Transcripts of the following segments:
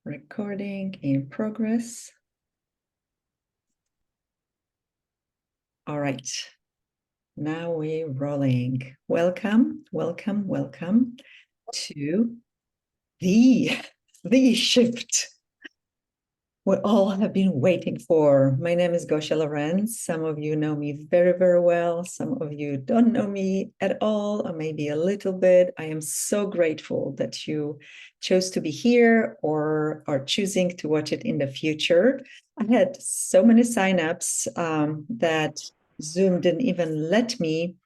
Recording in progress. All right, now we're rolling. Welcome, welcome, welcome to the shift we all have been waiting for. My name is Gosia Lorenz. Some of you know me very, very well. Some of you don't know me at all, or maybe a little bit. I am so grateful that you chose to be here or are choosing to watch it in the future. I had so many signups that Zoom didn't even let me,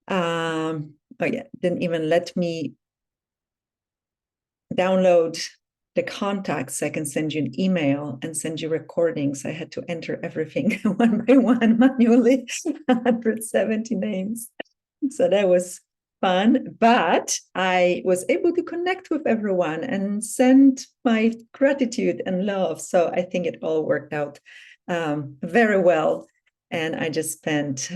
didn't even let me download the contacts. I can send you an email and send you recordings. I had to enter everything one by one manually, 170 names. So that was fun, but I was able to connect with everyone and send my gratitude and love. So I think it all worked out very well. And I just spent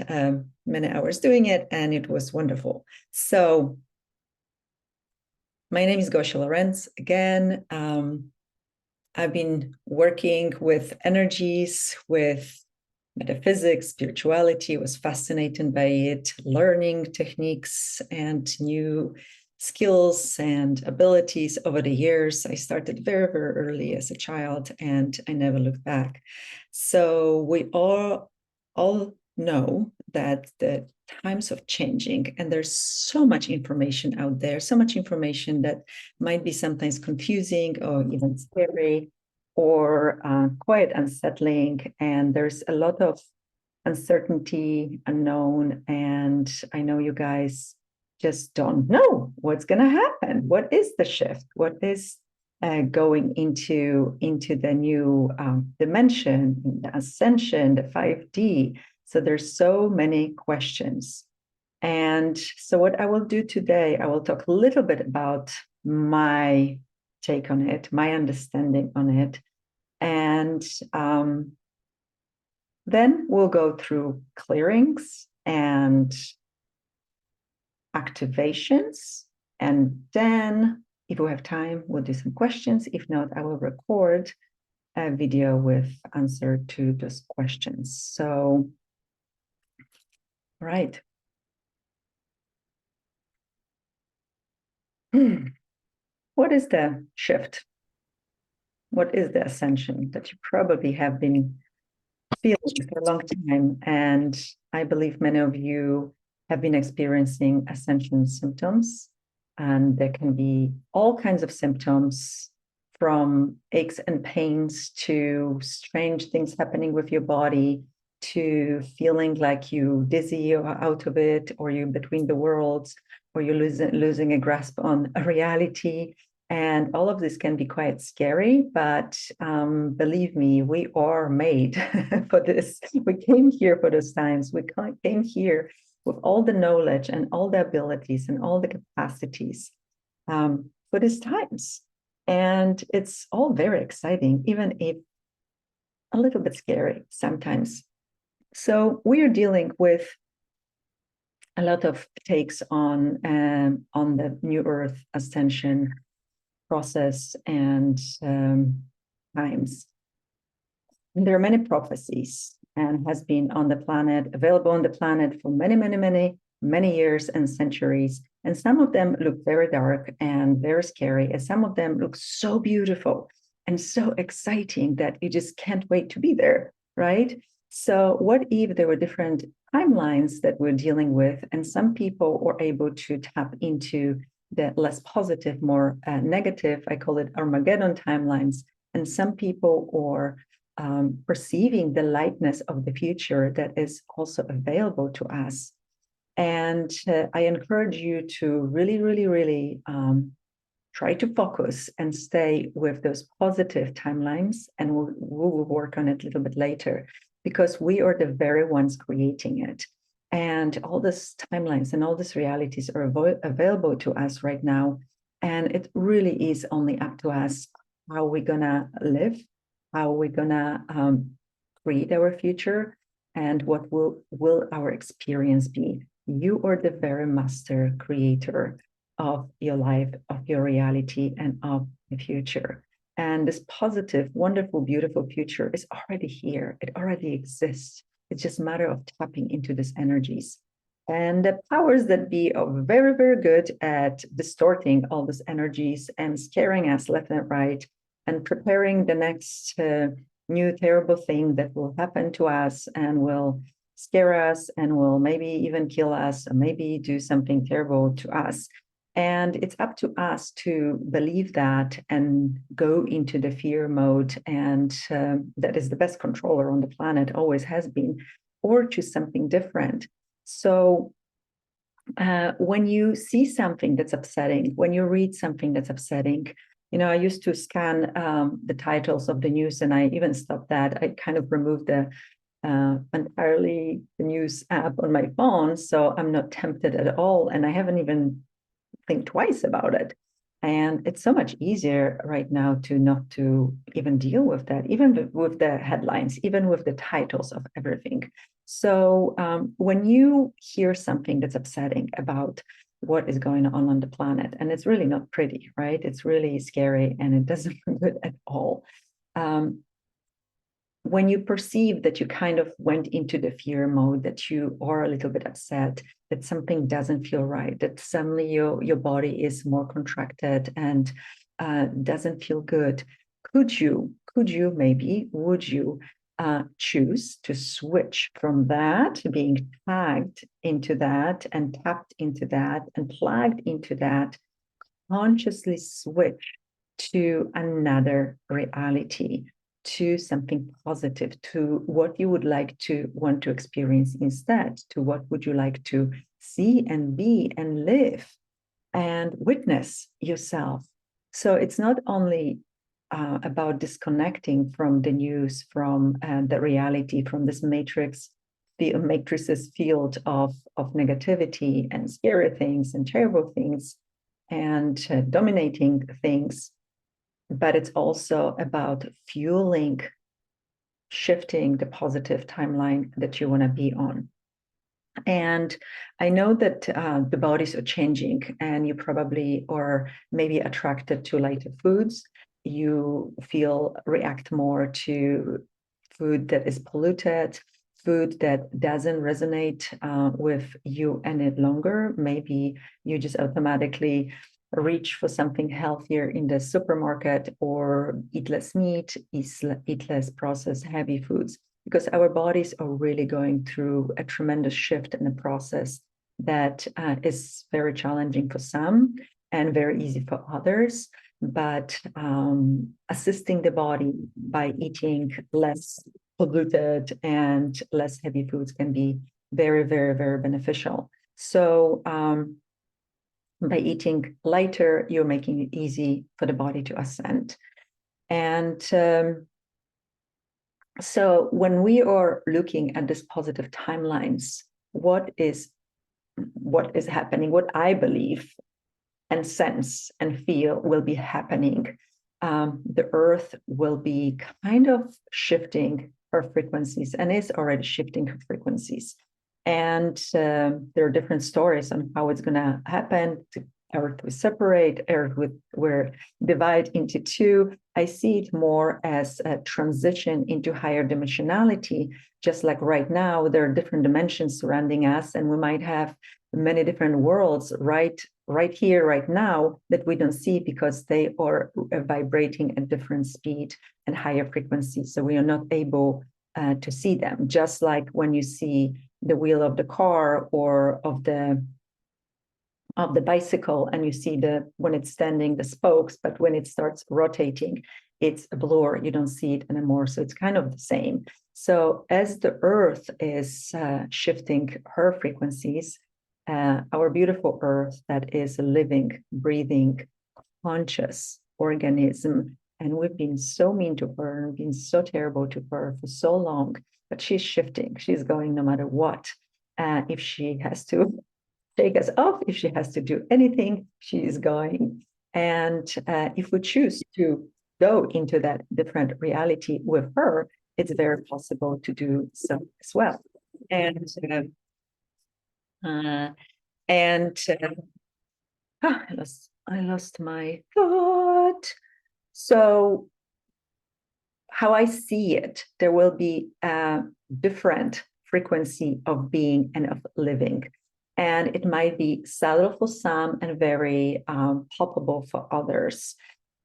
many hours doing it, and it was wonderful. So my name is Gosia Lorenz again. I've been working with energies, with metaphysics, spirituality, was fascinated by it, learning techniques and new skills and abilities over the years. I started very, very early as a child, and I never looked back. So we all know that the times of changing, and there's so much information out there, so much information that might be sometimes confusing or even scary or quite unsettling. And there's a lot of uncertainty, unknown, and I know you guys just don't know what's going to happen. What is the shift? What is going into the new dimension, the ascension, the 5D? So there's so many questions. And so what I will do today, I will talk a little bit about my take on it, my understanding on it. And then we'll go through clearings and activations. And then if we have time, we'll do some questions. If not, I will record a video with answer to those questions. So, right. What is the shift? What is the ascension that you probably have been feeling for a long time? And I believe many of you have been experiencing ascension symptoms, and there can be all kinds of symptoms, from aches and pains to strange things happening with your body, to feeling like you dizzy or out of it, or you're between the worlds, or you're losing a grasp on a reality. And all of this can be quite scary, but believe me, we are made for this. We came here for those times. We came here with all the knowledge and all the abilities and all the capacities for these times. And it's all very exciting, even if a little bit scary sometimes. So we are dealing with a lot of takes on the New Earth ascension process and times. And there are many prophecies, and has been on the planet, available on the planet for many years and centuries. And some of them look very dark and very scary, and some of them look so beautiful and so exciting that you just can't wait to be there, right? So what if there were different timelines that we're dealing with, and some people were able to tap into the less positive, more negative, I call it Armageddon timelines, and some people are perceiving the lightness of the future that is also available to us. And I encourage you to really try to focus and stay with those positive timelines, and we'll work on it a little bit later, because we are the very ones creating it. And all these timelines and all these realities are available to us right now. And it really is only up to us how we're gonna live, how we're gonna create our future, and what will our experience be. You are the very master creator of your life, of your reality, and of the future. And this positive, wonderful, beautiful future is already here. It already exists. It's just a matter of tapping into these energies. And the powers that be are very, very good at distorting all these energies and scaring us left and right and preparing the next new terrible thing that will happen to us and will scare us and will maybe even kill us or maybe do something terrible to us. And it's up to us to believe that and go into the fear mode. And that is the best controller on the planet, always has been, or choose something different. So when you see something that's upsetting, when you read something that's upsetting, I used to scan the titles of the news, and I even stopped that. I kind of removed the entirely the news app on my phone, so I'm not tempted at all, and I haven't even think twice about it. And it's so much easier right now to not to even deal with that, even with the headlines, even with the titles of everything. So when you hear something that's upsetting about what is going on the planet, and it's really not pretty, right? It's really scary and it doesn't look good at all. When you perceive that you kind of went into the fear mode, that you are a little bit upset, that something doesn't feel right, that suddenly your body is more contracted and doesn't feel good, would you choose to switch from that, being tagged into that and tapped into that and plugged into that, consciously switch to another reality, to something positive, to what you would like to want to experience instead, to what would you like to see and be and live and witness yourself. So it's not only about disconnecting from the news, from the reality, from this matrix's field of negativity and scary things and terrible things and dominating things, but it's also about fueling, shifting the positive timeline that you want to be on. And I know that the bodies are changing, and you probably are maybe attracted to lighter foods. You react more to food that is polluted, food that doesn't resonate with you any longer. Maybe you just automatically reach for something healthier in the supermarket or eat less meat, eat less processed heavy foods, because our bodies are really going through a tremendous shift in the process that is very challenging for some and very easy for others. But assisting the body by eating less polluted and less heavy foods can be very, very, very beneficial. So by eating lighter, you're making it easy for the body to ascend. And so when we are looking at these positive timelines, what is happening, what I believe and sense and feel will be happening, the earth will be kind of shifting her frequencies and is already shifting her frequencies. And there are different stories on how it's going to happen. Earth will separate, Earth will divide into two. I see it more as a transition into higher dimensionality. Just like right now, there are different dimensions surrounding us, and we might have many different worlds right here, right now, that we don't see because they are vibrating at different speed and higher frequencies. So we are not able to see them. Just like when you see the wheel of the car or of the bicycle, and you see when it's standing, the spokes, but when it starts rotating, it's a blur. You don't see it anymore. So it's kind of the same. So as the earth is shifting her frequencies, our beautiful earth that is a living, breathing, conscious organism, and we've been so mean to her and been so terrible to her for so long, but she's shifting. She's going no matter what. If she has to take us off, if she has to do anything, she is going. And if we choose to go into that different reality with her, it's very possible to do so as well. And I lost my thought. So how I see it, there will be a different frequency of being and of living. And it might be subtle for some and very palpable for others.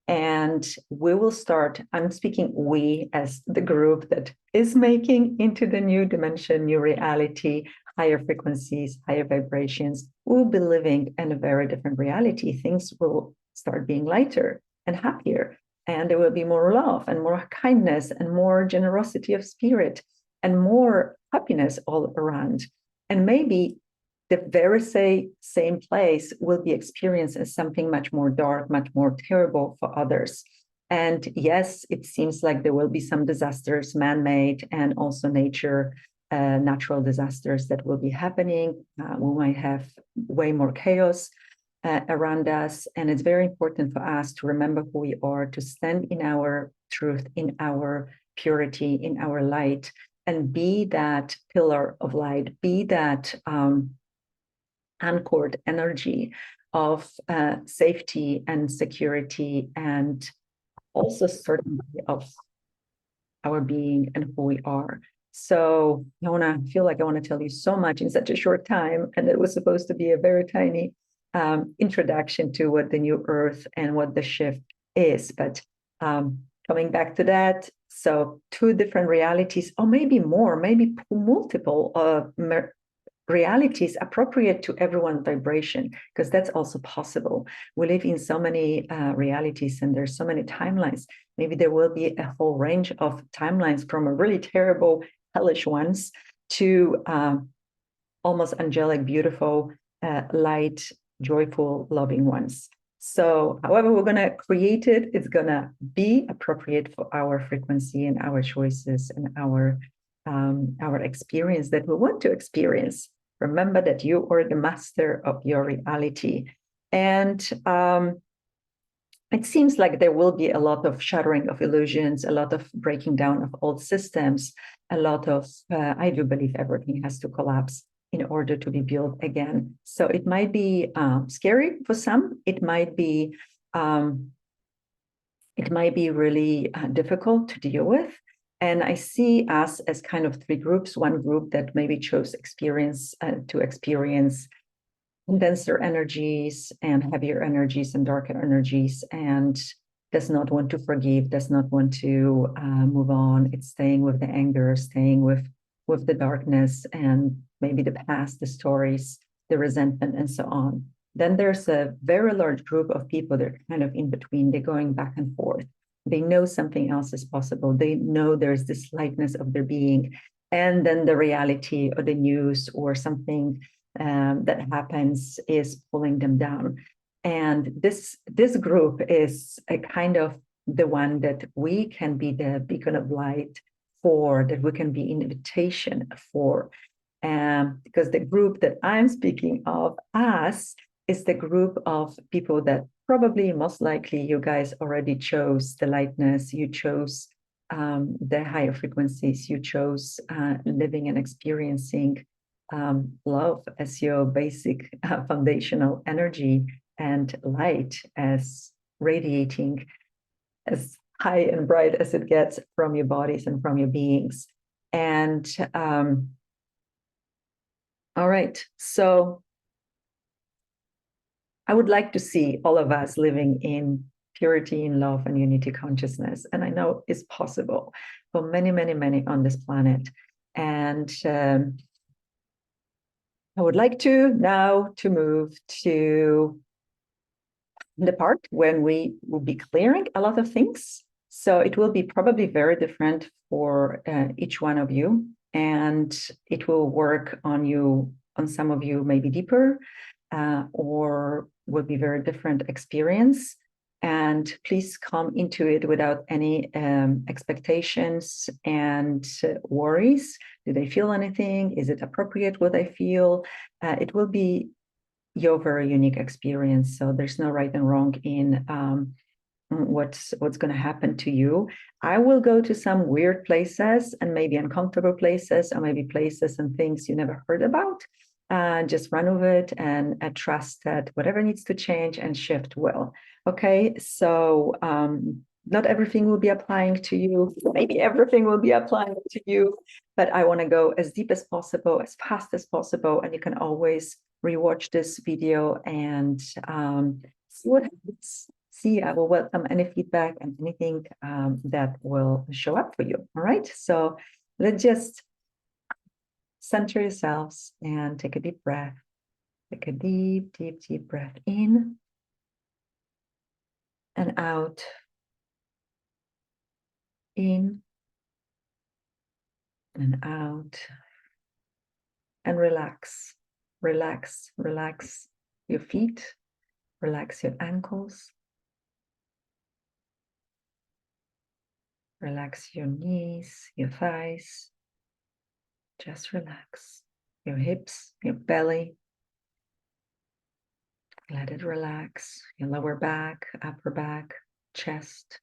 And we will start, I'm speaking we as the group that is making into the new dimension, new reality, higher frequencies, higher vibrations. We'll be living in a very different reality. Things will start being lighter and happier. And there will be more love and more kindness and more generosity of spirit and more happiness all around. And maybe the very same place will be experienced as something much more dark, much more terrible for others. And yes, it seems like there will be some disasters, man-made and also natural disasters that will be happening. We might have way more chaos around us. And it's very important for us to remember who we are, to stand in our truth, in our purity, in our light, and be that pillar of light, be that anchored energy of safety and security, and also certainty of our being and who we are. So I feel like I want to tell you so much in such a short time, and it was supposed to be a very tiny introduction to what the new earth and what the shift is. But coming back to that, so 2 different realities, or maybe more, maybe multiple realities appropriate to everyone's vibration, because that's also possible. We live in so many realities, and there's so many timelines. Maybe there will be a whole range of timelines, from a really terrible, hellish ones to almost angelic, beautiful, light, joyful, loving ones. So however we're going to create it, it's going to be appropriate for our frequency and our choices and our experience that we want to experience. Remember that you are the master of your reality. And it seems like there will be a lot of shattering of illusions, a lot of breaking down of old systems, a lot of, I do believe everything has to collapse in order to be built again. So it might be scary for some. It might be really difficult to deal with. And I see us as kind of 3 groups. One group that maybe chose to experience denser energies and heavier energies and darker energies, and does not want to forgive, does not want to move on. It's staying with the anger, staying with the darkness, and maybe the past, the stories, the resentment, and so on. Then there's a very large group of people that are kind of in between. They're going back and forth. They know something else is possible. They know there's this lightness of their being. And then the reality or the news or something that happens is pulling them down. And this group is a kind of the one that we can be the beacon of light for, that we can be invitation for. Because the group that I'm speaking of, us, is the group of people that probably, most likely, you guys already chose the lightness, you chose the higher frequencies, you chose living and experiencing love as your basic foundational energy, and light as radiating as high and bright as it gets from your bodies and from your beings. And all right, so I would like to see all of us living in purity, in love, and unity consciousness. And I know it's possible for many, many, many on this planet. And I would like to now to move to the part when we will be clearing a lot of things. So it will be probably very different for each one of you, and it will work on you, on some of you maybe deeper, or will be very different experience. And please come into it without any expectations and worries. Do they feel anything? Is it appropriate what I feel? It will be your very unique experience. So there's no right and wrong in what's going to happen to you. I will go to some weird places and maybe uncomfortable places, or maybe places and things you never heard about. Just run with it and trust that whatever needs to change and shift will. Okay, so not everything will be applying to you. Maybe everything will be applying to you, but I want to go as deep as possible, as fast as possible. And you can always rewatch this video and see what happens. See, I will welcome any feedback and anything that will show up for you. All right. So let's just center yourselves and take a deep breath. Take a deep, deep, deep breath in and out. In and out. And relax, relax, relax your feet, relax your ankles, relax your knees, your thighs. Just relax your hips, your belly. Let it relax. Your lower back, upper back, chest,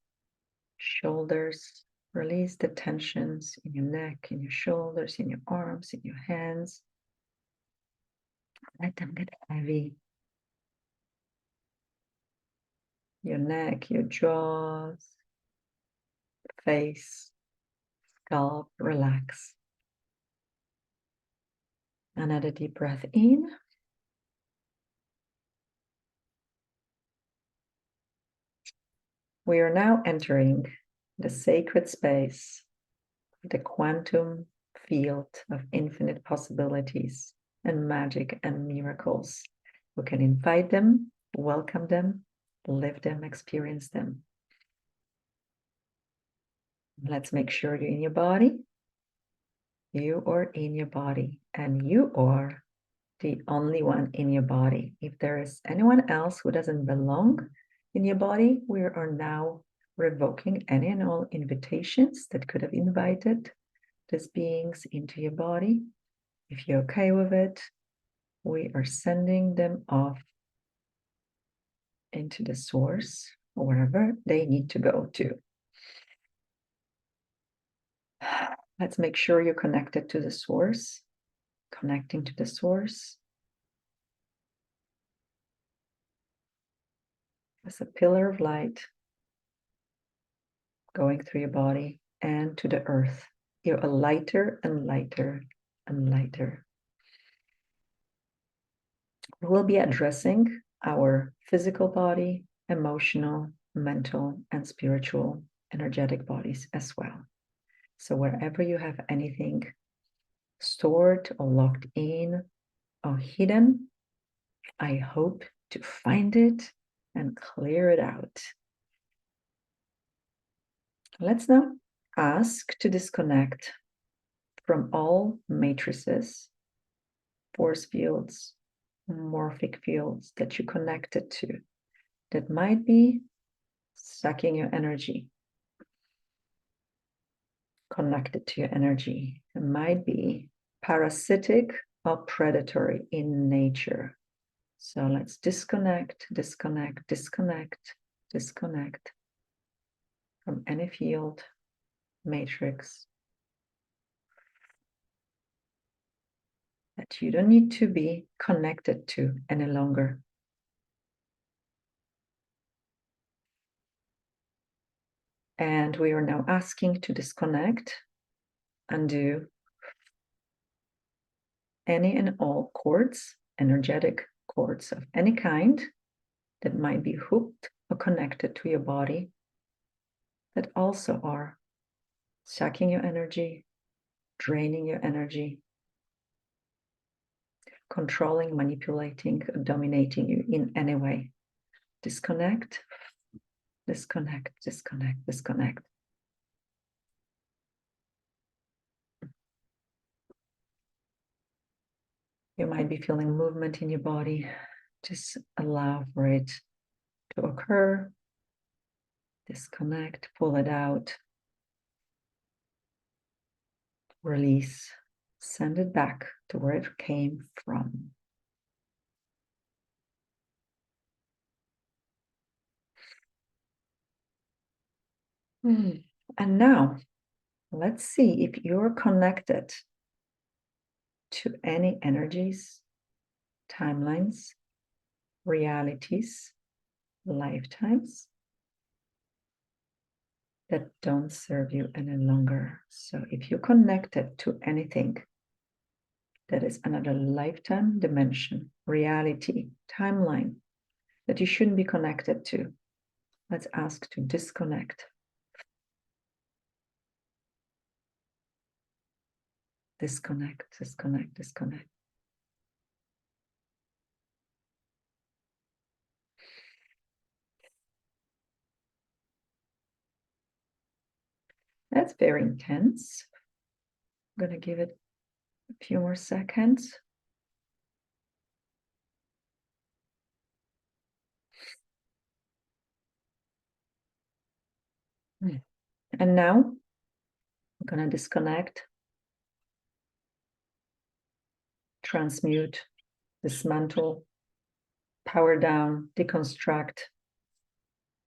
shoulders. Release the tensions in your neck, in your shoulders, in your arms, in your hands. Let them get heavy. Your neck, your jaws, face, scalp, relax. Another deep breath in. We are now entering the sacred space, the quantum field of infinite possibilities and magic and miracles. We can invite them, welcome them, live them, experience them. Let's make sure you're in your body. You are in your body, and you are the only one in your body. If there is anyone else who doesn't belong in your body, we are now revoking any and all invitations that could have invited these beings into your body. If you're okay with it, we are sending them off into the source, or wherever they need to go to. Let's make sure you're connected to the source, connecting to the source. As a pillar of light going through your body and to the earth. You're a lighter and lighter and lighter. We'll be addressing our physical body, emotional, mental, and spiritual, energetic bodies as well. So wherever you have anything stored or locked in or hidden, I hope to find it and clear it out. Let's now ask to disconnect from all matrices, force fields, morphic fields that you connected to that might be sucking your energy, connected to your energy. It might be parasitic or predatory in nature. So let's disconnect, disconnect, disconnect, disconnect from any field, matrix that you don't need to be connected to any longer. And we are now asking to disconnect, undo any and all cords, energetic cords of any kind that might be hooked or connected to your body that also are sucking your energy, draining your energy, controlling, manipulating, dominating you in any way. Disconnect, disconnect, disconnect, disconnect. You might be feeling movement in your body. Just allow for it to occur. Disconnect, pull it out. Release, send it back to where it came from. And now, let's see if you're connected to any energies, timelines, realities, lifetimes, that don't serve you any longer. So if you're connected to anything that is another lifetime dimension, reality, timeline that you shouldn't be connected to, let's ask to disconnect. Disconnect, disconnect, disconnect. That's very intense. I'm going to give it a few more seconds. And now I'm going to disconnect, transmute, dismantle, power down, deconstruct,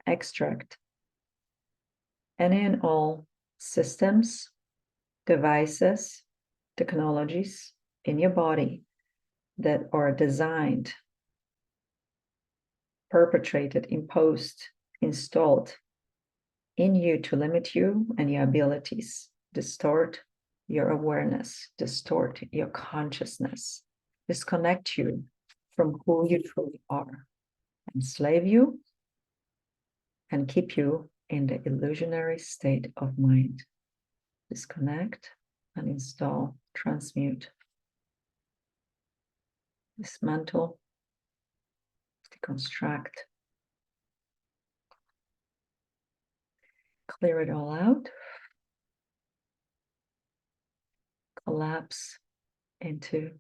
extract any and all systems, devices, technologies in your body that are designed, perpetrated, imposed, installed in you to limit you and your abilities, distort your awareness, distort your consciousness, disconnect you from who you truly are, enslave you, and keep you in the illusionary state of mind. Disconnect, uninstall, transmute, dismantle, deconstruct, clear it all out, collapse into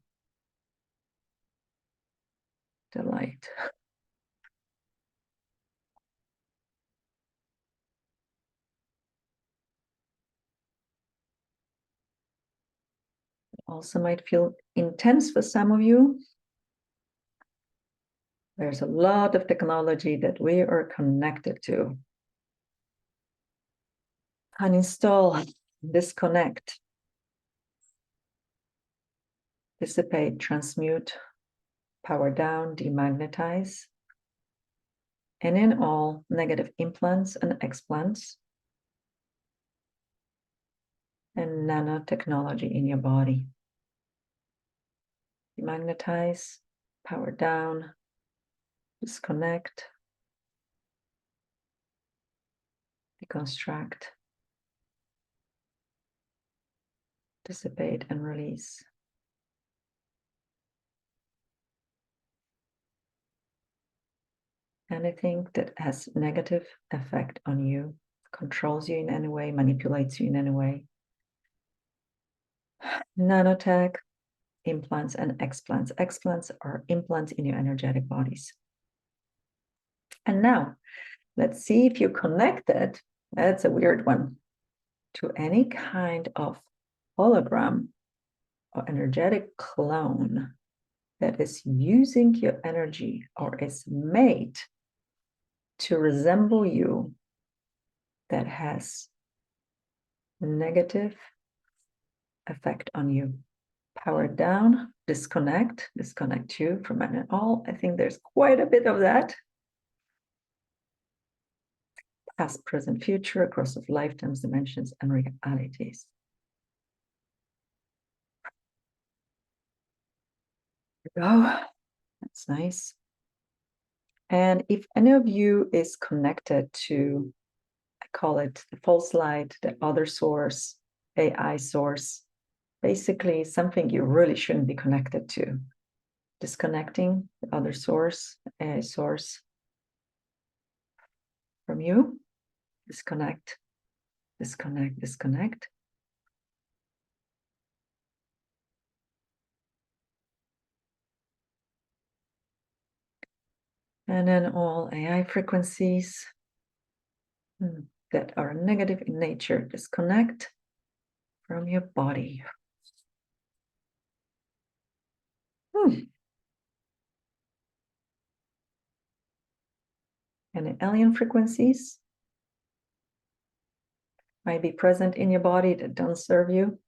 the light. It also might feel intense for some of you. There's a lot of technology that we are connected to. Uninstall, disconnect, dissipate, transmute, power down, demagnetize, and in all negative implants and explants and nanotechnology in your body. Demagnetize, power down, disconnect, deconstruct, dissipate, and release. Anything that has negative effect on you, controls you in any way, manipulates you in any way. Nanotech, implants, and explants. Explants are implants in your energetic bodies. And now, let's see if you connect it. That's a weird one. To any kind of hologram or energetic clone that is using your energy or is made to resemble you, that has negative effect on you. Power down, disconnect you from any and all. I think there's quite a bit of that. Past, present, future, across of lifetimes, dimensions, and realities. There we go. That's nice. And if any of you is connected to, I call it the false light, the other source, AI source, basically something you really shouldn't be connected to. Disconnecting the other source, AI source from you. Disconnect, disconnect, disconnect. And then all AI frequencies that are negative in nature, disconnect from your body. And the alien frequencies might be present in your body that don't serve you.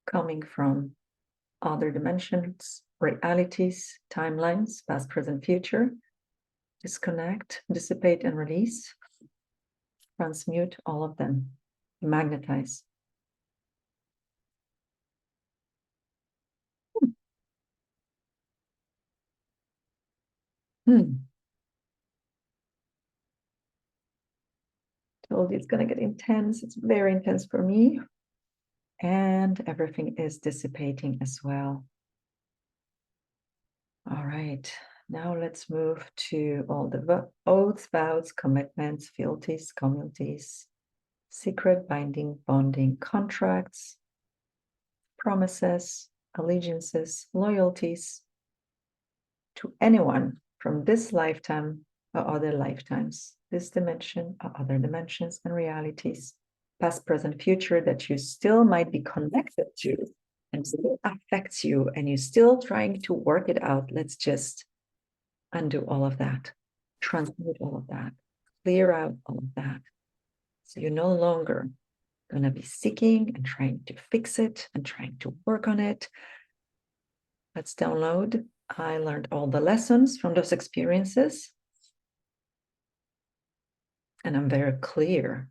Coming from other dimensions, realities, timelines, past, present, future, disconnect, dissipate, and release. Transmute all of them. Magnetize. Told you it's going to get intense. It's very intense for me. And everything is dissipating as well. All right. Now let's move to all the oaths, vows, commitments, fealties, communities, secret, binding, bonding, contracts, promises, allegiances, loyalties to anyone from this lifetime or other lifetimes, this dimension or other dimensions and realities, past, present, future, that you still might be connected to and still affects you and you're still trying to work it out. Let's just undo all of that, transmute all of that, clear out all of that. So you're no longer going to be seeking and trying to fix it and trying to work on it. Let's download. I learned all the lessons from those experiences. And I'm very clear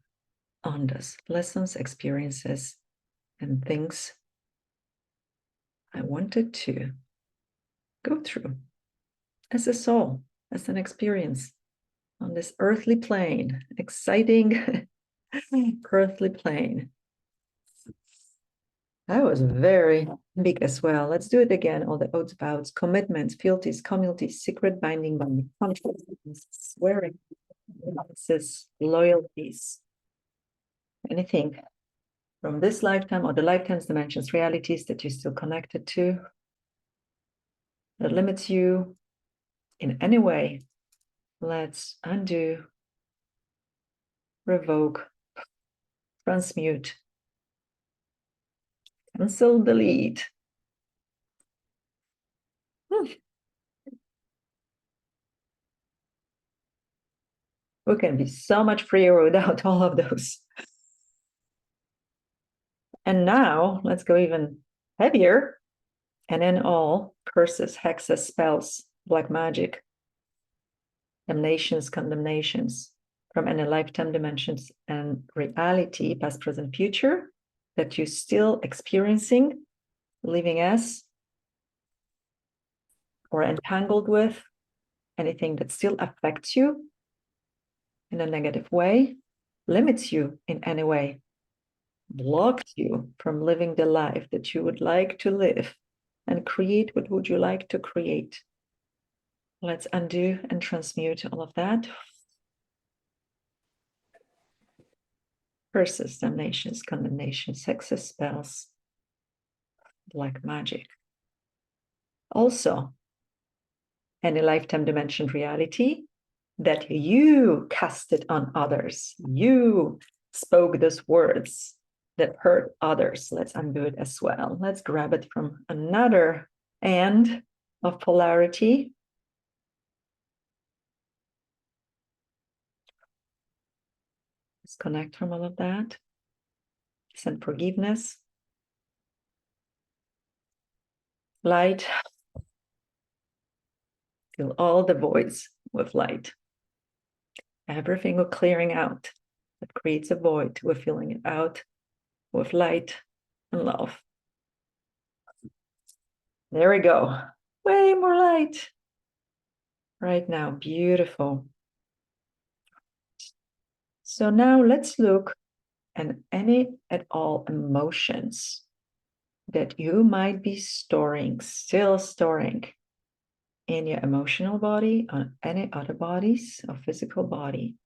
on those lessons, experiences, and things I wanted to go through as a soul, as an experience on this earthly plane, exciting earthly plane. That was very big as well. Let's do it again. All the oaths, vows, commitments, fealties, communities, secret, binding, contracts, swearing, promises, loyalties, anything from this lifetime or the lifetimes, dimensions, realities that you're still connected to, that limits you in any way. Let's undo, revoke, transmute, cancel, delete. We can be so much freer without all of those. And now let's go even heavier and end all curses, hexes, spells, black magic, damnations, condemnations from any lifetime, dimensions, and reality, past, present, future, that you're still experiencing, living as, or entangled with, anything that still affects you in a negative way, limits you in any way, blocks you from living the life that you would like to live and create what would you like to create. Let's undo and transmute all of that. Curses, damnations, condemnations, hexes, spells, black magic. Also, any lifetime dimension reality that you casted on others. You spoke those words that hurt others. Let's undo it as well. Let's grab it from another end of polarity. Disconnect from all of that. Send forgiveness. Light. Fill all the voids with light. Everything we're clearing out that creates a void, we're filling it out with light and love. There we go. Way more light. Right now, beautiful. So now let's look at any at all emotions that you might be storing, still storing in your emotional body, on any other bodies or physical body,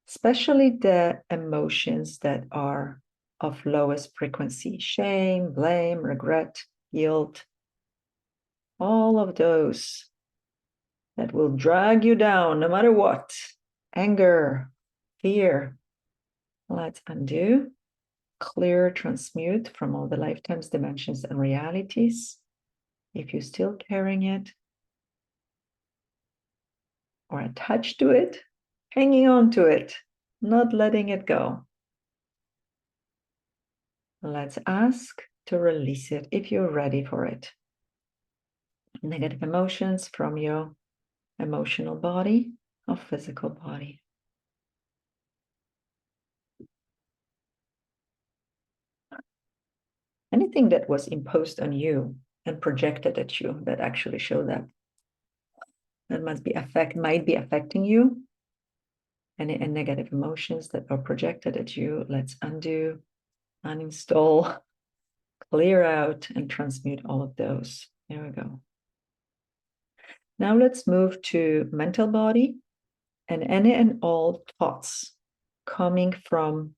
especially the emotions that are of lowest frequency: shame, blame, regret, guilt, all of those that will drag you down no matter what. Anger, fear. Let's undo, clear, transmute from all the lifetimes, dimensions, and realities. If you're still carrying it or attached to it, hanging on to it, not letting it go. Let's ask to release it if you're ready for it. Negative emotions from your emotional body. of physical body. Anything that was imposed on you and projected at you that actually showed up, that might be affecting you. Any negative emotions that are projected at you, let's undo, uninstall, clear out, and transmute all of those. There we go. Now let's move to mental body and any and all thoughts coming from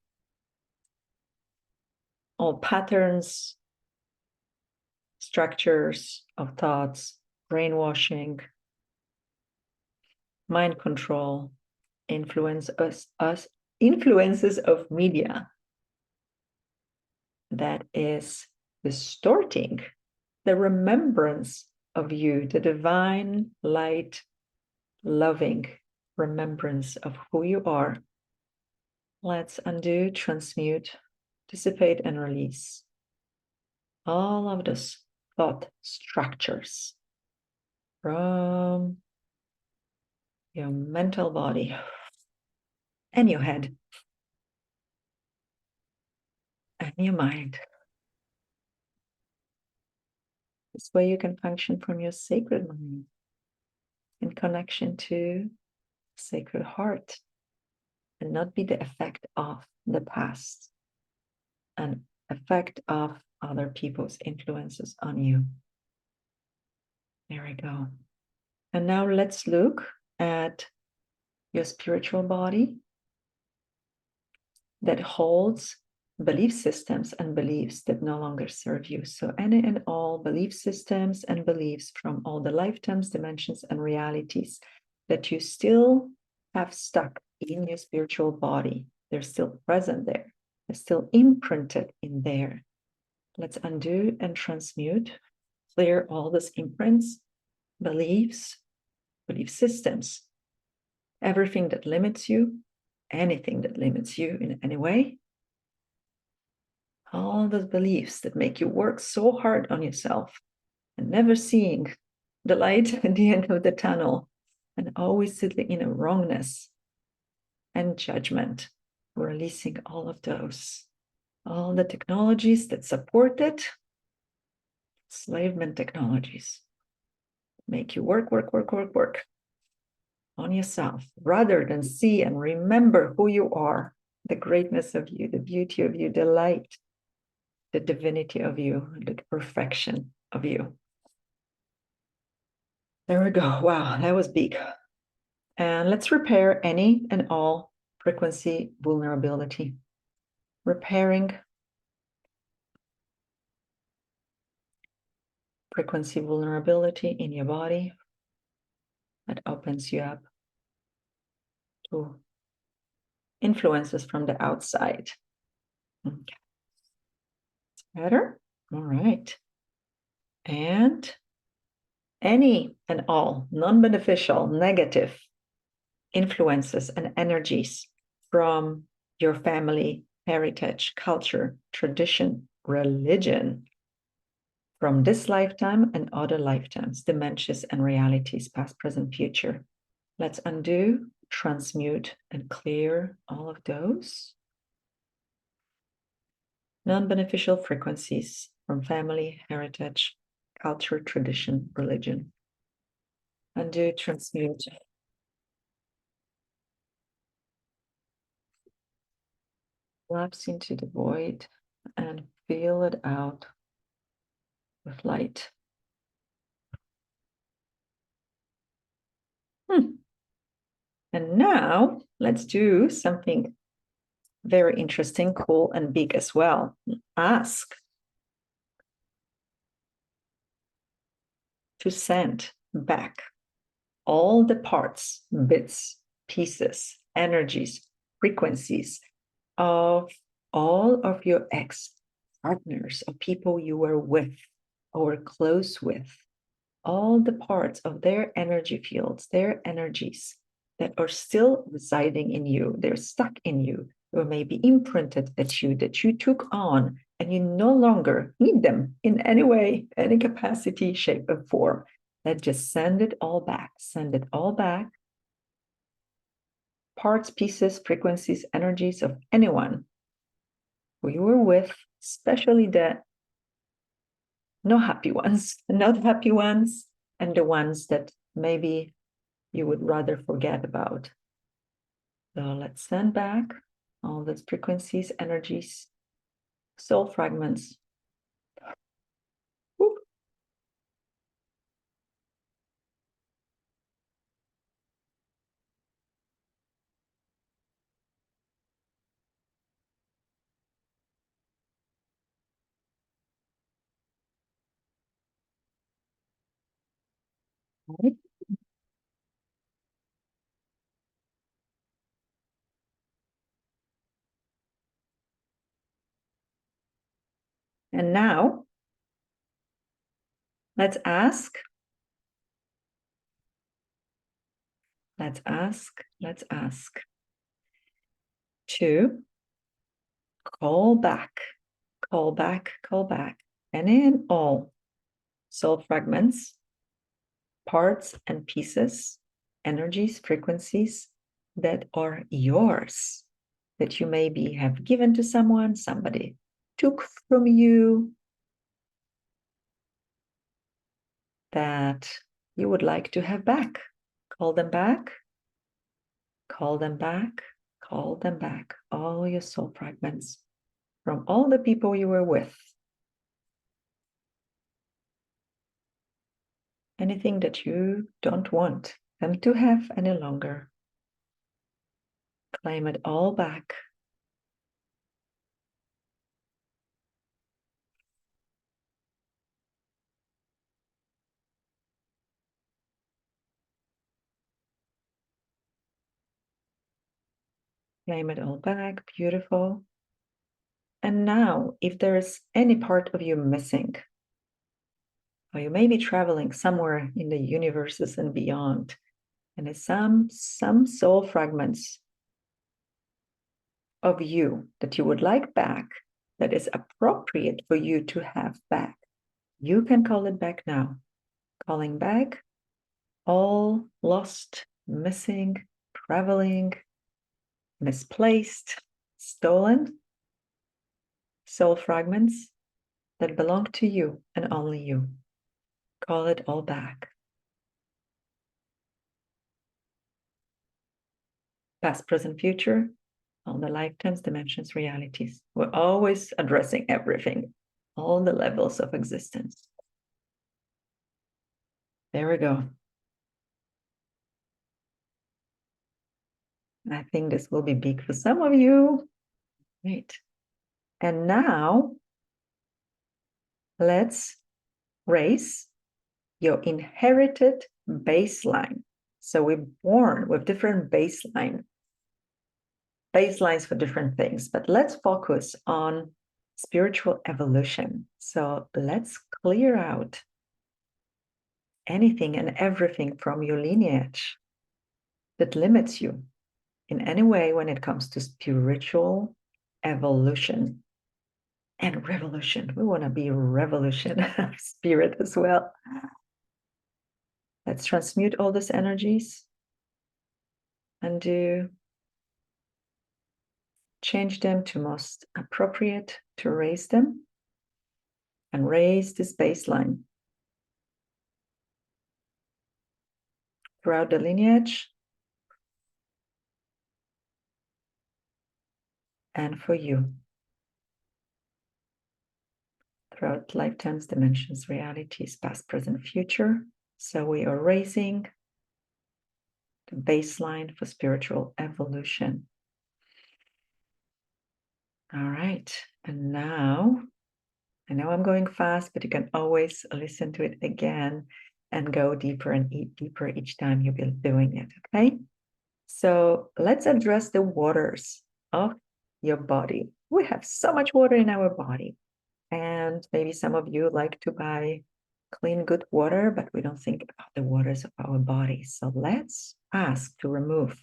all patterns, structures of thoughts, brainwashing, mind control, influences of media that is distorting the remembrance of you, the divine light, loving remembrance of who you are. Let's undo, transmute, dissipate, and release all of those thought structures from your mental body and your head and your mind. This way you can function from your sacred mind in connection to sacred heart and not be the effect of the past and effect of other people's influences on you. There we go. And now let's look at your spiritual body that holds belief systems and beliefs that no longer serve you. So any and all belief systems and beliefs from all the lifetimes, dimensions, and realities that you still have stuck in your spiritual body. They're still present there. They're still imprinted in there. Let's undo and transmute, clear all those imprints, beliefs, belief systems, everything that limits you, anything that limits you in any way, all those beliefs that make you work so hard on yourself and never seeing the light at the end of the tunnel and always sitting in a wrongness and judgment, releasing all of those, all the technologies that support it, enslavement technologies, make you work on yourself rather than see and remember who you are, the greatness of you, the beauty of you, the light, the divinity of you, the perfection of you. There we go. Wow, that was big. And let's repair any and all frequency vulnerability. Repairing frequency vulnerability in your body that opens you up to influences from the outside. Okay. It's better? All right. And any and all non-beneficial, negative influences and energies from your family, heritage, culture, tradition, religion, from this lifetime and other lifetimes, dimensions and realities, past, present, future. Let's undo, transmute, and clear all of those non-beneficial frequencies from family, heritage, culture, tradition, religion. Undo, transmute. Lapse into the void and feel it out with light. And now let's do something very interesting, cool, and big as well. Ask to send back all the parts, bits, pieces, energies, frequencies of all of your ex-partners, of people you were with or were close with, all the parts of their energy fields, their energies that are still residing in you, they're stuck in you, or maybe imprinted at you, that you took on and you no longer need them in any way, any capacity, shape, or form. Let's just send it all back parts, pieces, frequencies, energies of anyone who you were with, especially the not happy ones, and the ones that maybe you would rather forget about. So let's send back all those frequencies, energies, soul fragments. Whoop. Right. And now let's ask to call back, and in all soul fragments, parts and pieces, energies, frequencies that are yours, that you maybe have given to someone, somebody took from you, that you would like to have back. Call them back, call them back, call them back, all your soul fragments from all the people you were with. Anything that you don't want them to have any longer. Claim it all back. Claim it all back. Beautiful. And now, if there is any part of you missing, or you may be traveling somewhere in the universes and beyond, and there's some soul fragments of you that you would like back, that is appropriate for you to have back, you can call it back now. Calling back all lost, missing, traveling, misplaced, stolen soul fragments that belong to you and only you. Call it all back. Past, present, future, all the lifetimes, dimensions, realities. We're always addressing everything, all the levels of existence. There we go. I think this will be big for some of you. Right. And now let's raise your inherited baseline. So we're born with different baselines for different things, but let's focus on spiritual evolution. So let's clear out anything and everything from your lineage that limits you in any way when it comes to spiritual evolution and revolution. We want to be revolution spirit as well. Let's transmute all these energies and change them to most appropriate to raise them and raise this baseline throughout the lineage and for you throughout lifetimes, dimensions, realities, past, present, future. So we are raising the baseline for spiritual evolution. All right. And now, I know I'm going fast, but you can always listen to it again and go deeper and eat deeper each time you'll be doing it, okay? So let's address the waters of your body. We have so much water in our body. And maybe some of you like to buy clean, good water, but we don't think about the waters of our body. So let's ask to remove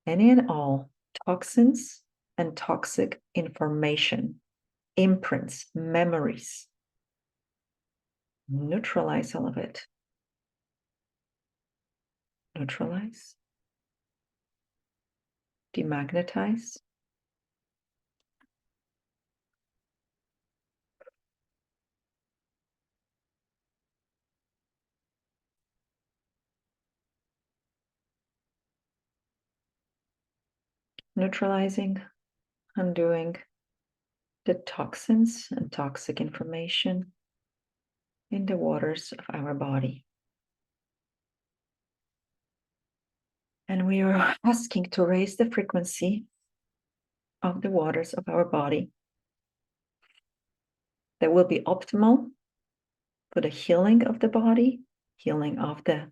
any and all toxins and toxic information, imprints, memories. Neutralize all of it. Neutralize. demagnetize. Neutralizing, undoing the toxins and toxic information in the waters of our body. And we are asking to raise the frequency of the waters of our body that will be optimal for the healing of the body, healing of the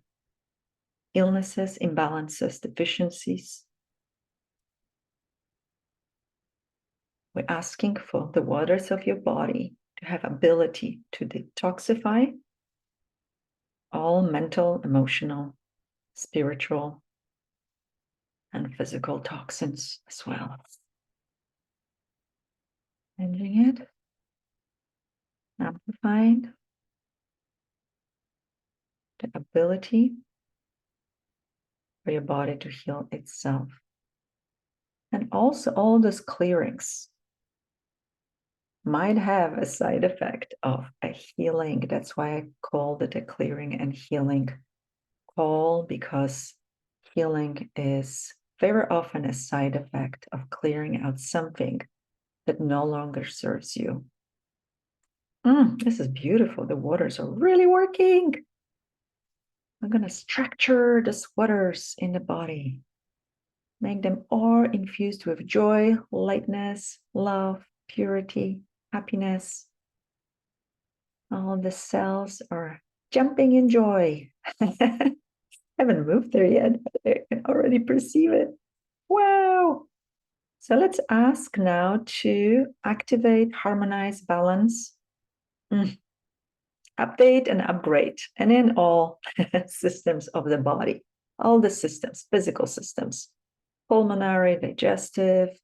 illnesses, imbalances, deficiencies. We're asking for the waters of your body to have ability to detoxify all mental, emotional, spiritual, and physical toxins as well. Changing it, amplifying the ability for your body to heal itself. And also all those clearings might have a side effect of a healing. That's why I called it a clearing and healing call, because healing is very often a side effect of clearing out something that no longer serves you. This is beautiful. The waters are really working. I'm going to structure the waters in the body. Make them all infused with joy, lightness, love, purity, happiness. All the cells are jumping in joy. I haven't moved there yet, but I can already perceive it. Wow. So let's ask now to activate, harmonize, balance, update and upgrade, and in all systems of the body, all the systems, physical systems, pulmonary, digestive,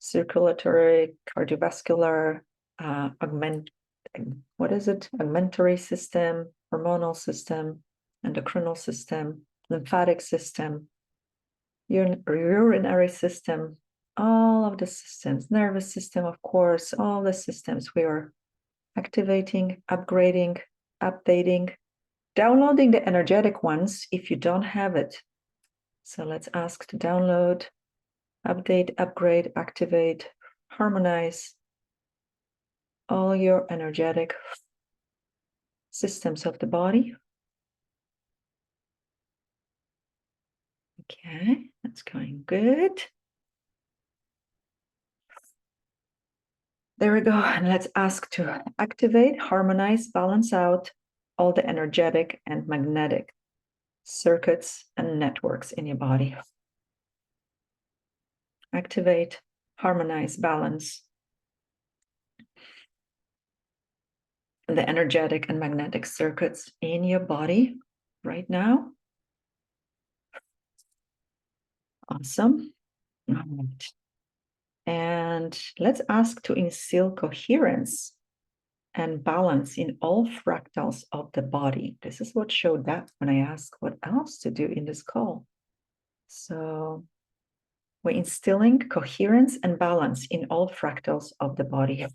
circulatory, cardiovascular, augmentary system, hormonal system, endocrinal system, lymphatic system, urinary system, all of the systems, nervous system, of course, all the systems we are activating, upgrading, updating, downloading the energetic ones if you don't have it. So let's ask to download, update, upgrade, activate, harmonize all your energetic systems of the body. Okay, that's going good. There we go. And let's ask to activate, harmonize, balance out all the energetic and magnetic circuits and networks in your body. Activate, harmonize, balance the energetic and magnetic circuits in your body right now. Awesome. All right. And let's ask to instill coherence and balance in all fractals of the body. This is what showed up when I asked what else to do in this call. So we're instilling coherence and balance in all fractals of the body.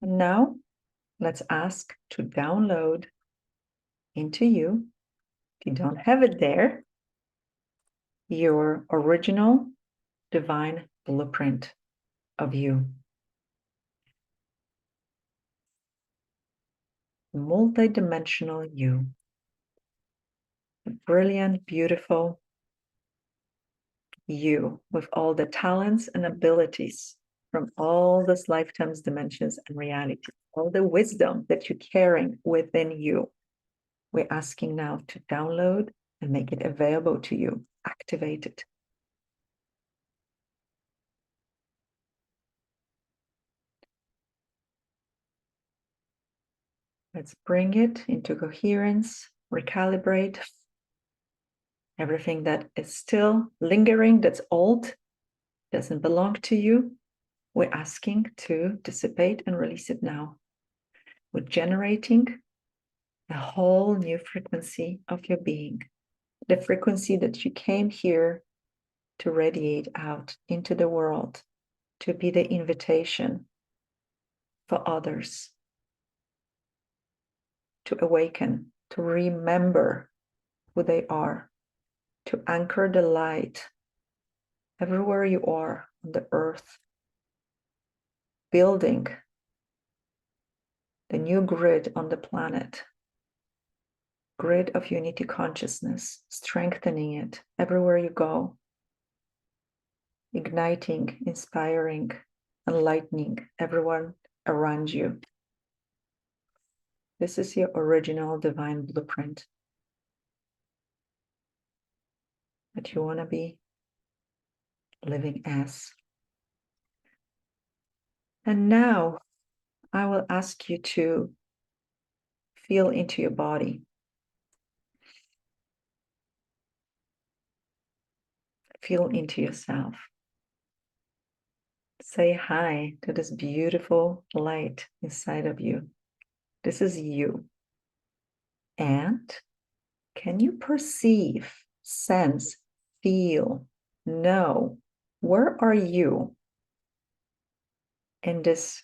And now let's ask to download into you, if you don't have it there, your original divine blueprint of you. Multi-dimensional you. A brilliant, beautiful you with all the talents and abilities from all these lifetimes, dimensions, and realities, all the wisdom that you're carrying within you. We're asking now to download and make it available to you. Activate it. Let's bring it into coherence, recalibrate everything that is still lingering, that's old, doesn't belong to you. We're asking to dissipate and release it now. We're generating a whole new frequency of your being, the frequency that you came here to radiate out into the world, to be the invitation for others to awaken, to remember who they are, to anchor the light everywhere you are on the earth, building the new grid on the planet, grid of unity consciousness, strengthening it everywhere you go, igniting, inspiring, enlightening everyone around you. This is your original divine blueprint that you want to be living as. And now I will ask you to feel into your body. Feel into yourself. Say hi to this beautiful light inside of you. This is you. And can you perceive, sense, feel, know, where are you in this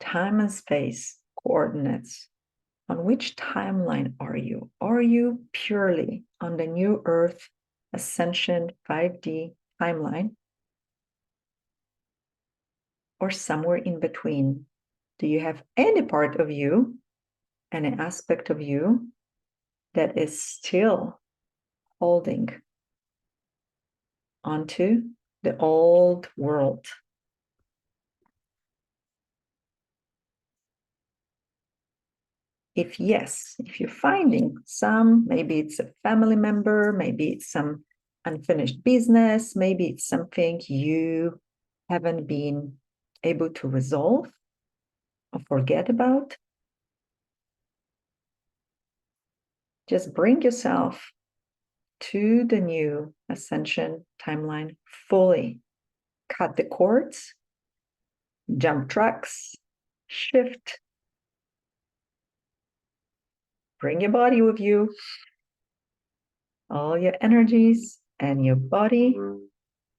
time and space coordinates? On which timeline are you? Are you purely on the new Earth Ascension 5D timeline? Or somewhere in between? Do you have any part of you, any aspect of you that is still holding onto the old world? If yes, if you're finding some, maybe it's a family member, maybe it's some unfinished business, maybe it's something you haven't been able to resolve or forget about, just bring yourself to the new ascension timeline fully. Cut the cords, jump tracks, shift. Bring your body with you, all your energies and your body.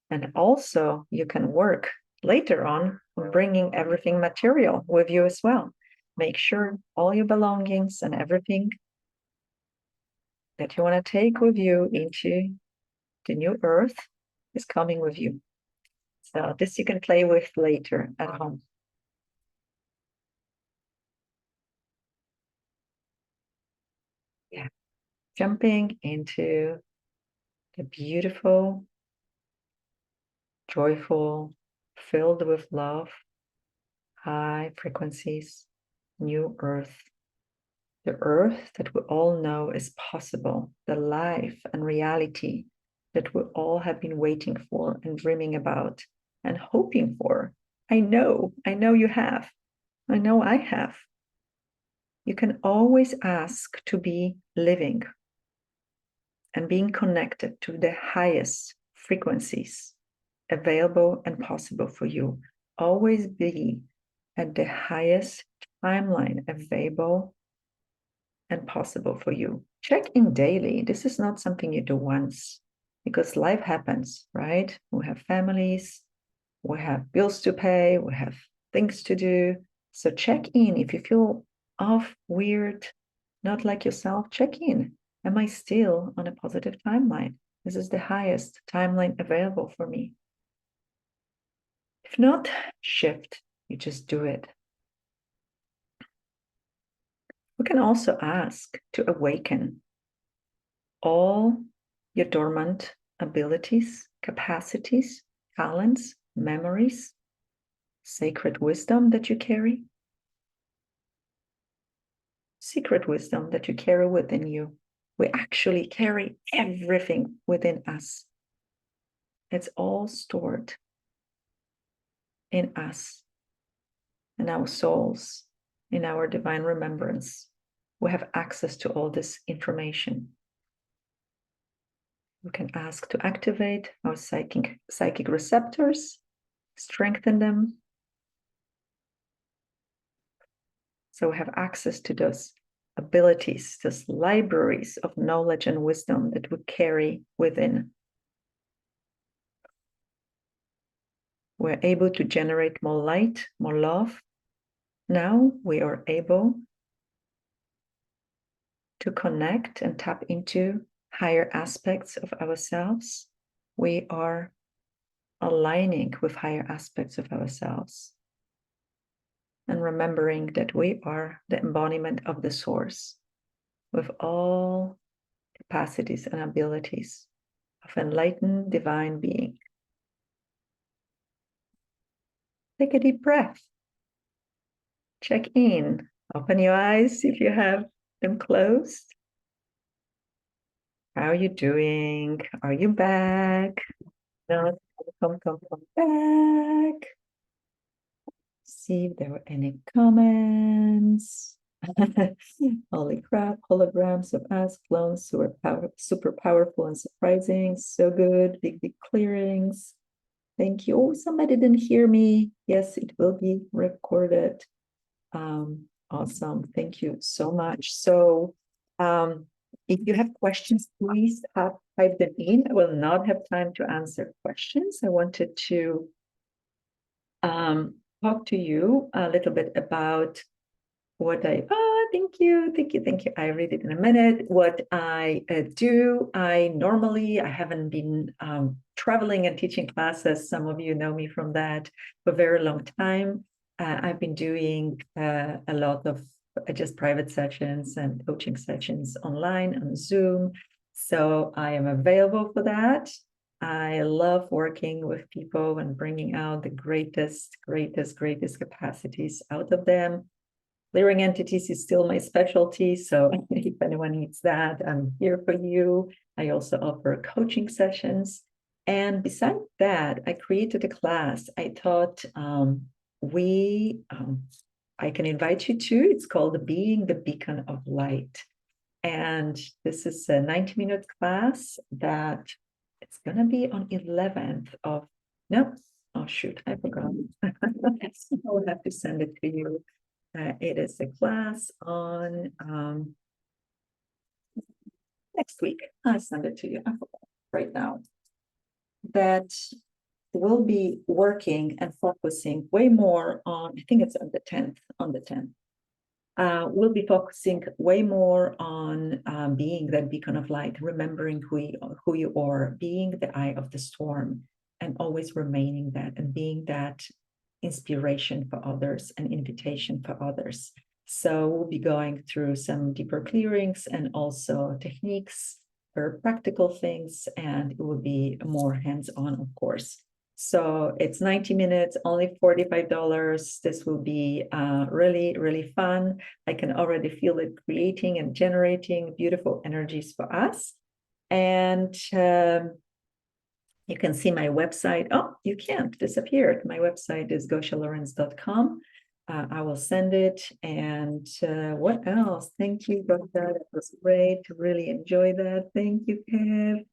And also you can work later on bringing everything material with you as well. Make sure all your belongings and everything that you want to take with you into the new earth is coming with you. So this you can play with later at home. Yeah, jumping into the beautiful, joyful, filled with love, high frequencies, new earth. The earth that we all know is possible, the life and reality that we all have been waiting for and dreaming about and hoping for. I know you have. I know I have. You can always ask to be living and being connected to the highest frequencies available and possible for you. Always be at the highest timeline available and possible for you. Check in daily. This is not something you do once because life happens, right? We have families, we have bills to pay, we have things to do. So check in. If you feel off, weird, not like yourself, check in. Am I still on a positive timeline? This is the highest timeline available for me. If not, shift. You just do it. We can also ask to awaken all your dormant abilities, capacities, talents, memories, sacred wisdom that you carry, secret wisdom that you carry within you. We actually carry everything within us. It's all stored in us, in our souls, in our divine remembrance. We have access to all this information. We can ask to activate our psychic receptors, strengthen them, so we have access to those abilities, those libraries of knowledge and wisdom that we carry within. We're able to generate more light, more love. Now we are able to connect and tap into higher aspects of ourselves. We are aligning with higher aspects of ourselves and remembering that we are the embodiment of the source with all capacities and abilities of enlightened divine being. Take a deep breath. Check in. Open your eyes if you have them closed. How are you doing? Are you back? No, come back. See if there were any comments. Holy crap, holograms of us, clones who are super powerful and surprising. So good. Big clearings. Thank you. Oh, somebody didn't hear me. Yes, it will be recorded. Awesome. Thank you so much. So if you have questions, please type them in. I will not have time to answer questions. I wanted to talk to you a little bit about what thank you. I read it in a minute. What I do, I haven't been traveling and teaching classes. Some of you know me from that for a very long time. I've been doing a lot of just private sessions and coaching sessions online on Zoom. So I am available for that. I love working with people and bringing out the greatest capacities out of them. Clearing entities is still my specialty. So if anyone needs that, I'm here for you. I also offer coaching sessions. And besides that, I created a class. I thought I can invite you to. It's called Being the Beacon of Light. And this is a 90-minute class that it's going to be on 11th of, no, oh shoot, I forgot. I'll have to send it to you. It is a class on next week. I'll send it to you. I forgot right now. That will be working and focusing way more on, I think it's on the 10th, we'll be focusing way more on being that beacon of light, remembering who you are, being the eye of the storm, and always remaining that and being that inspiration for others and invitation for others. So we'll be going through some deeper clearings and also techniques for practical things, and it will be more hands-on, of course. So it's 90 minutes, only $45. This will be really fun. I can already feel it creating and generating beautiful energies for us. And you can see my website. Oh, you can't, disappeared. My website is gosialorenz.com. I will send it. And what else? Thank you, Gosia. That was great. Really enjoy that. Thank you, Kev.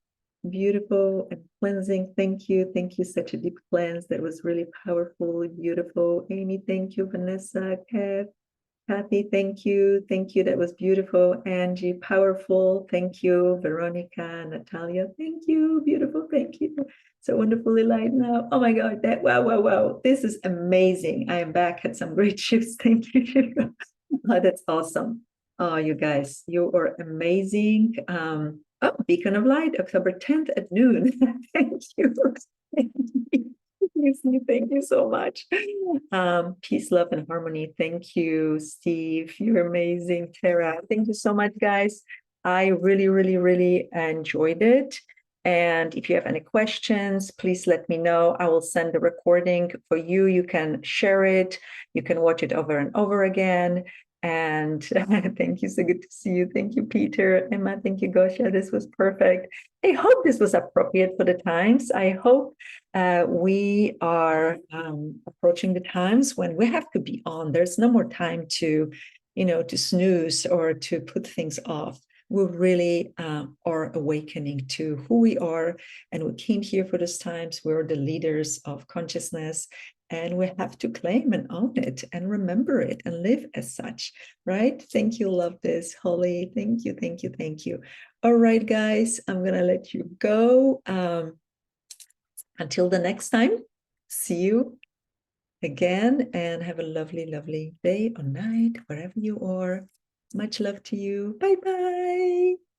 Beautiful and cleansing. Thank you. Such a deep cleanse. That was really powerful, beautiful. Amy, thank you. Vanessa, Kev, Kathy, thank you. That was beautiful. Angie, powerful. Thank you. Veronica, Natalia, thank you. Beautiful. Thank you. So wonderfully light now. Oh my God, wow. This is amazing. I am back, had some great shifts. Thank you. Oh, that's awesome. Oh, you guys, you are amazing. Beacon of Light, October 10th at noon. Thank you. Thank you so much. Peace, love, and harmony. Thank you, Steve. You're amazing. Tara, thank you so much, guys. I really enjoyed it. And if you have any questions, please let me know. I will send the recording for you. You can share it. You can watch it over and over again. And thank you. So good to see you. Thank you, Peter. Emma, thank you, Gosia. This was perfect. I hope this was appropriate for the times. I hope we are approaching the times when we have to be on. There's no more time to, to snooze or to put things off. We really are awakening to who we are, and we came here for those times. We're the leaders of consciousness, and we have to claim and own it and remember it and live as such, right? Thank you, love this, Holly. Thank you, thank you, thank you. All right, guys, I'm gonna let you go. Until the next time, see you again and have a lovely, lovely day or night, wherever you are. Much love to you. Bye-bye.